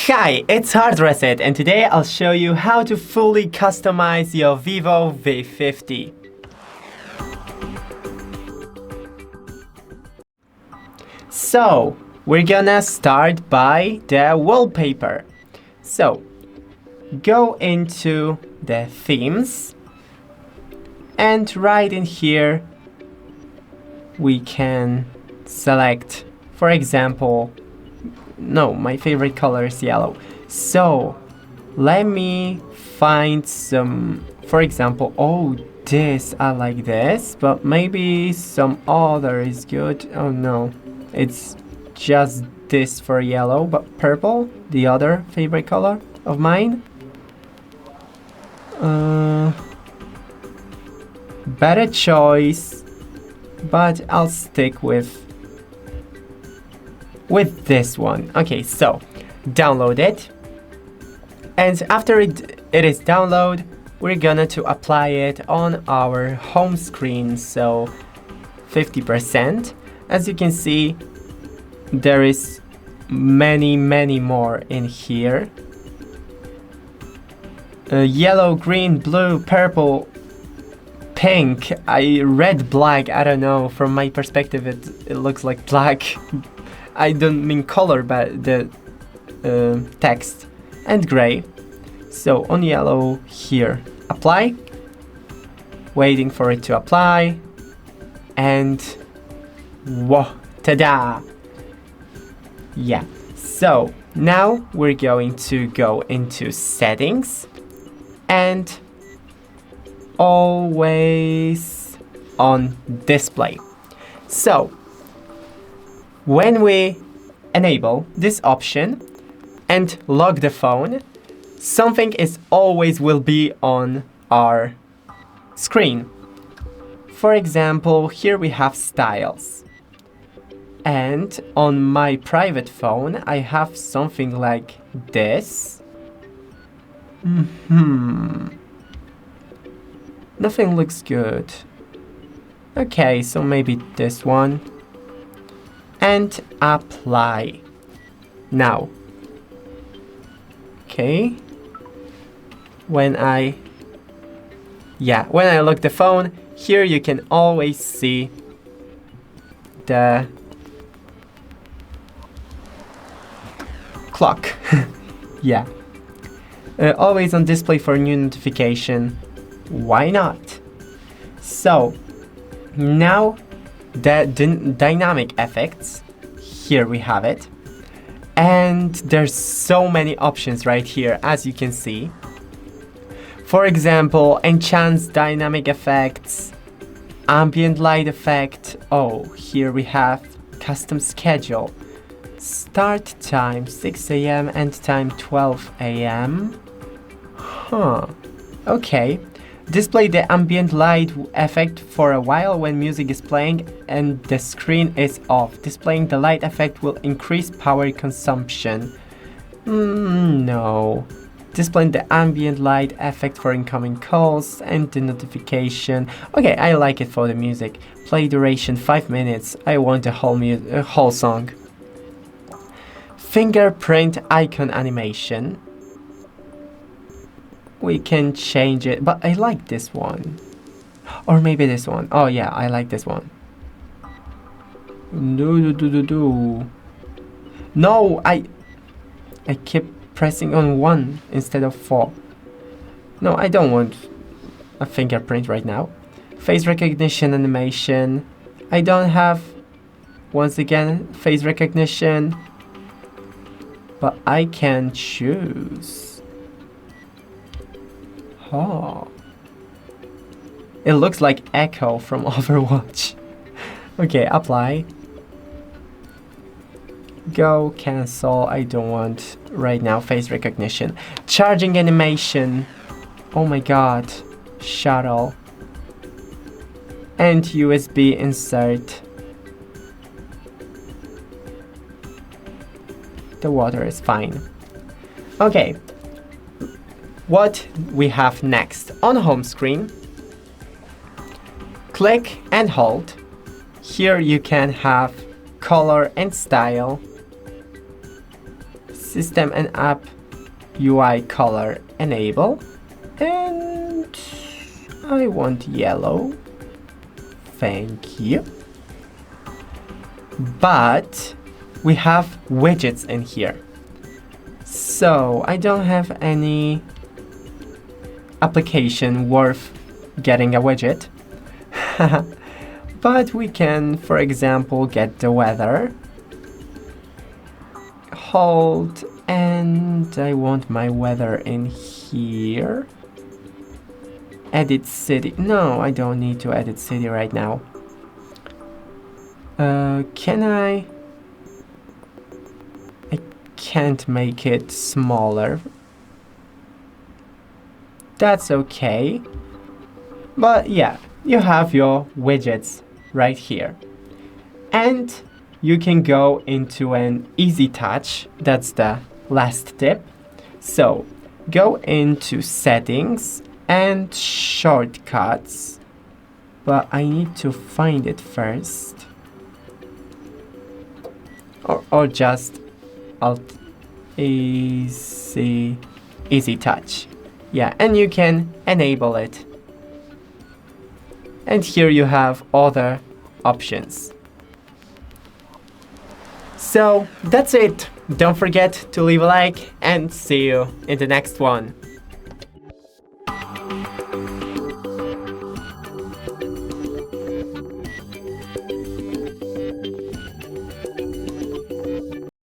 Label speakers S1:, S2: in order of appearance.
S1: Hi, it's HardReset, and today I'll show you how to fully customize your Vivo V50. So, we're gonna start by the wallpaper. So, go into the themes, and right in here, we can select, for example, no, my favorite color is yellow. So let me find some, for example, this, I like this, but maybe some other is good. Oh no, it's just this for yellow, but purple, the other favorite color of mine. Better choice, but I'll stick with this one. Okay, so download it, and after it is downloaded, we're gonna to apply it on our home screen. So 50%. As you can see, there is many more in here. Yellow, green, blue, purple, pink, red, black. I don't know, from my perspective it looks like black. I don't mean color, but the text, and gray. So on yellow here, apply, waiting for it to apply, and whoa, ta-da! Yeah, so now we're going to go into settings and always on display. So when we enable this option and lock the phone, something is always will be on our screen. For example, here we have styles. And on my private phone, I have something like this. Nothing looks good. Okay, so maybe this one. And apply. Now, okay, when I look the phone, here you can always see the clock. Yeah, always on display for new notification. Why not? So now the dynamic effects, here we have it, and there's so many options right here, as you can see. For example, enhance dynamic effects, ambient light effect. Here we have custom schedule, start time 6 a.m. end time 12 a.m. Okay. Display the ambient light effect for a while when music is playing and the screen is off. Displaying the light effect will increase power consumption. No. Displaying the ambient light effect for incoming calls and the notification. Okay, I like it for the music. Play duration 5 minutes. I want a whole song. Fingerprint icon animation. We can change it, but I like this one. Or maybe this one. Oh yeah, I like this one. No, I keep pressing on 1 instead of 4. No, I don't want a fingerprint right now. Face recognition animation. I don't have, once again, face recognition, but I can choose. It looks like Echo from Overwatch. Okay, apply. Go, cancel. I don't want right now face recognition. Charging animation. Oh my god. Shuttle. And USB insert. The water is fine. Okay. What we have next on home screen, click and hold. Here you can have color and style. System and app UI color enable, and I want yellow. Thank you. But we have widgets in here. So I don't have any application worth getting a widget. But we can, for example, get the weather. Hold, and I want my weather in here. Edit city. No, I don't need to edit city right now. Can I can't make it smaller. That's okay. But yeah, you have your widgets right here. And you can go into an easy touch. That's the last tip. So go into settings and shortcuts. But I need to find it first. Or just Alt easy touch. Yeah, and you can enable it. And here you have other options. So that's it. Don't forget to leave a like and see you in the next one.